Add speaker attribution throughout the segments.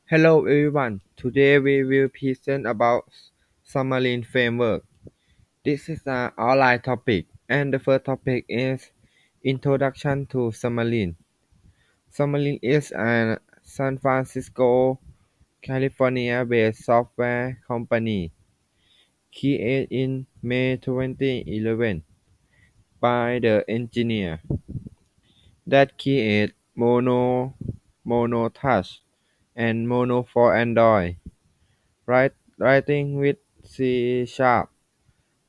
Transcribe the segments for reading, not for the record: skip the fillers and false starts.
Speaker 1: Hello everyone, today we will present about XAMARIN framework. This is an online topic and the first topic is Introduction to XAMARIN. XAMARIN is a San Francisco, California based software company created in May 2011 by the engineer that create Mono Touch and Mono for Android. Writing with C#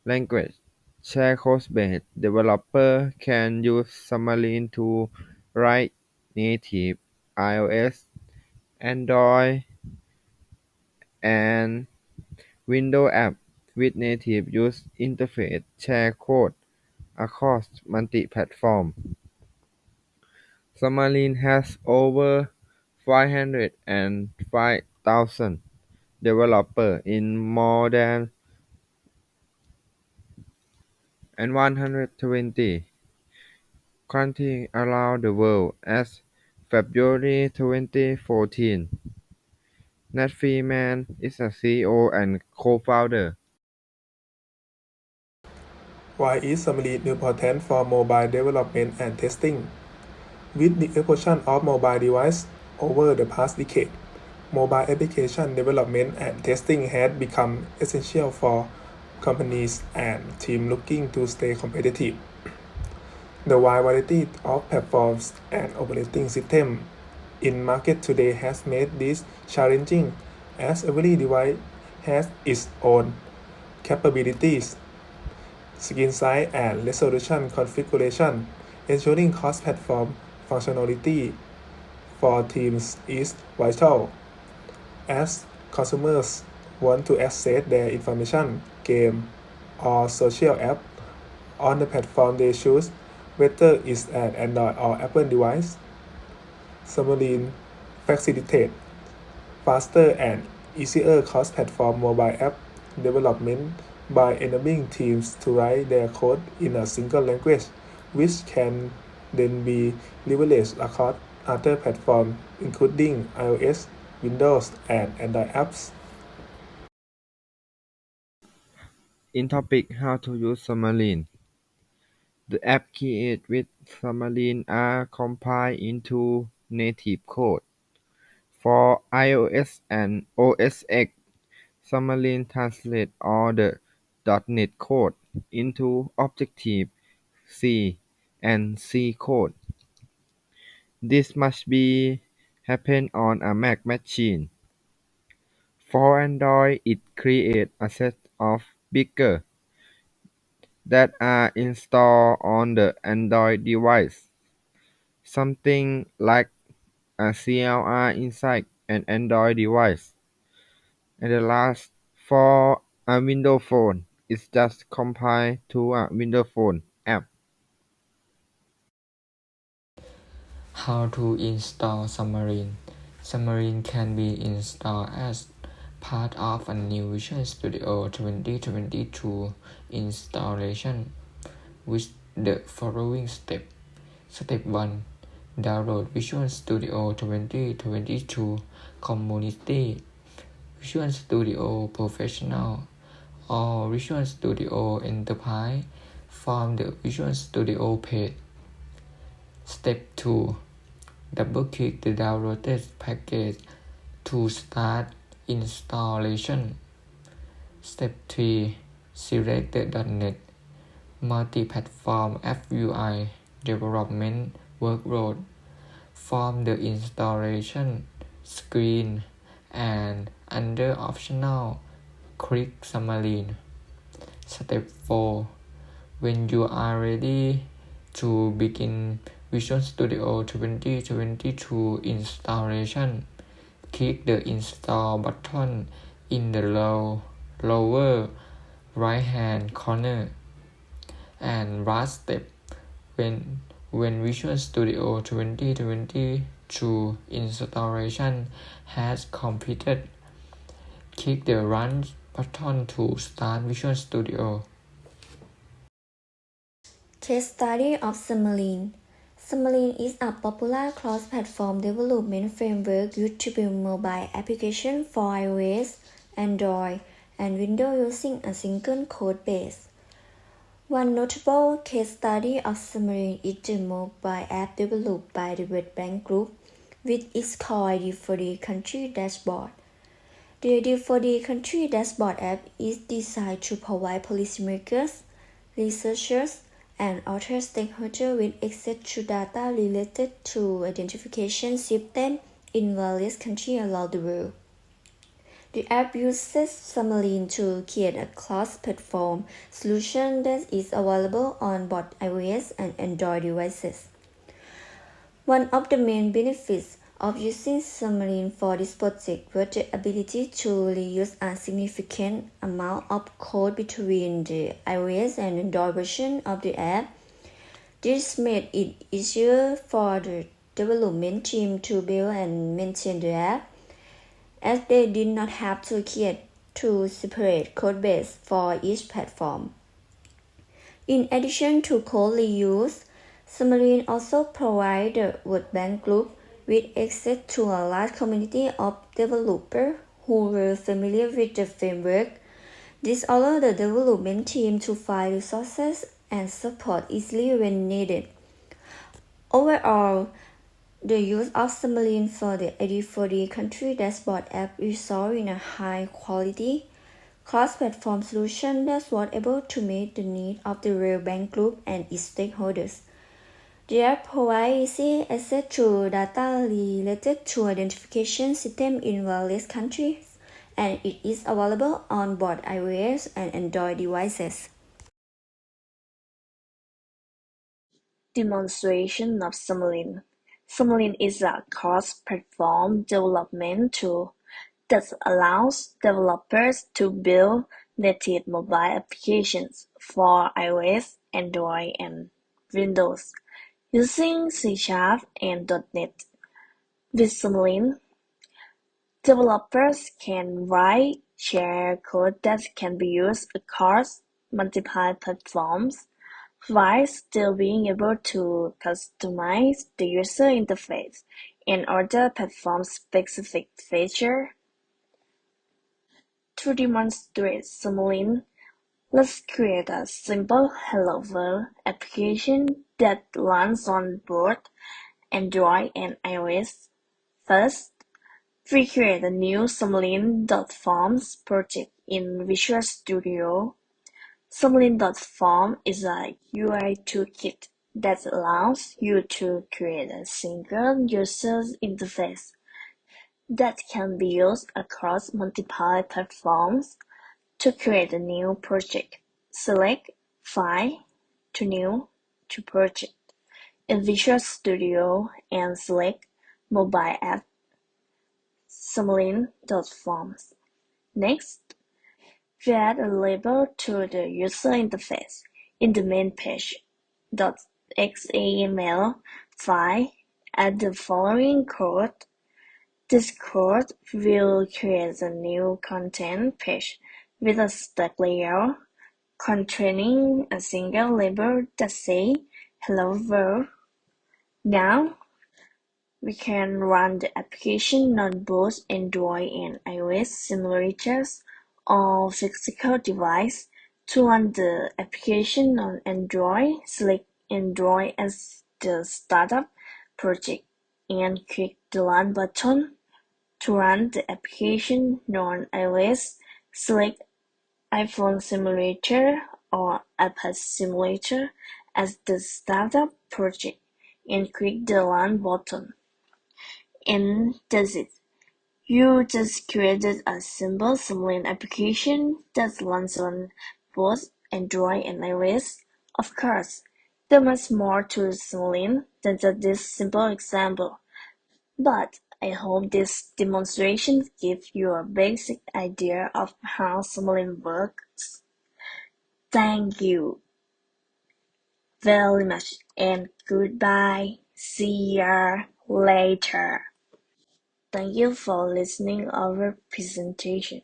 Speaker 1: language, share codebase developer can use Xamarin to write native iOS, Android, and Windows apps with native user interface share code across multi-platform. Xamarin has over 505,000 developers in more than 120 countries around the world as February 2014. Nat Freeman is a CEO and co-founder.
Speaker 2: Why is Xamarin important for mobile development and testing? With the explosion of mobile devices over the past decade, mobile application development and testing has become essential for companies and teams looking to stay competitive. The wide variety of platforms and operating systems in market today has made this challenging, as every device has its own capabilities, screen size and resolution configuration. Ensuring cross-platform functionality for teams is vital, as consumers want to access their information, game, or social app on the platform they choose, whether it's an Android or Apple device. Xamarin facilitates faster and easier cross-platform mobile app development by enabling teams to write their code in a single language, which can then be leveraged across other platforms, including iOS, Windows, and Android apps.
Speaker 1: In topic how to use Xamarin. The app created with Xamarin are compiled into native code. For iOS and OS X, Xamarin translates all the .NET code into Objective-C and C code. This must be happen on a Mac machine. For Android, it creates a set of bigger that are installed on the Android device, something like a CLR inside an Android device. And the last, for a Windows Phone, it's just compiled to a Windows Phone app.
Speaker 3: How to install Xamarin? Xamarin can be installed as part of a new Visual Studio 2022 installation with the following steps. Step 1. Download Visual Studio 2022 Community, Visual Studio Professional, or Visual Studio Enterprise from the Visual Studio page. Step 2. Double-click the downloaded package to start installation. Step 3. Select the .NET Multi-Platform FUI Development Workload from the installation screen, and under Optional, click Xamarin. Step 4. When you are ready to begin Visual Studio 2022 installation, click the Install button in the lower right-hand corner. And last step, when Visual Studio 2022 installation has completed, click the Run button to start Visual Studio.
Speaker 4: Case study of Xamarin. XAMARIN is a popular cross-platform development framework used to build mobile applications for iOS, Android, and Windows using a single code base. One notable case study of XAMARIN is the mobile app developed by the World Bank Group with its core ID for the country dashboard. The ID for the country dashboard app is designed to provide policymakers, researchers, and other stakeholders with access to data related to identification systems in various countries around the world. The app uses XAMARIN to create a cross-platform solution that is available on both iOS and Android devices. One of the main benefits of using XAMARIN for this project was the ability to reuse a significant amount of code between the iOS and Android version of the app. This made it easier for the development team to build and maintain the app, as they did not have to create two separate codebases for each platform. In addition to code reuse, XAMARIN also provides the World Bank Group with access to a large community of developers who were familiar with the framework. This allowed the development team to find resources and support easily when needed. Overall, the use of XAMARIN for the ID for the country dashboard app resulted in a high-quality, cross-platform solution that was able to meet the needs of the World Bank Group and its stakeholders. The app provides easy access to data related to identification systems in various countries, and it is available on both iOS and Android devices.
Speaker 5: Demonstration of XAMARIN. XAMARIN is a cross-platform development tool that allows developers to build native mobile applications for iOS, Android, and Windows using C# and .NET. With XAMARIN, developers can write shared code that can be used across multiple platforms while still being able to customize the user interface and other platform-specific features. To demonstrate XAMARIN, let's create a simple Hello World application that runs on both Android and iOS. First, we create a new XAMARIN.forms project in Visual Studio. XAMARIN.form is a UI toolkit that allows you to create a single user interface that can be used across multiple platforms. To create a new project, select File, to New, to Project in Visual Studio and select Mobile App XAMARIN.forms. Next, we add a label to the user interface in the main page. .xaml file, add the following code. This code will create a new content page with a stack layer containing a single label that says Hello World. Now, we can run the application on both Android and iOS simulators or physical device. To run the application on Android, select Android as the startup project and click the Run button. To run the application on iOS, select iPhone Simulator or iPad Simulator as the startup project and click the Run button. And that's it. You just created a simple XAMARIN application that runs on both Android and iOS. Of course, there's much more to XAMARIN than just this simple example, but I hope this demonstration gives you a basic idea of how XAMARIN works. Thank you very much and goodbye. See ya later. Thank you for listening our presentation.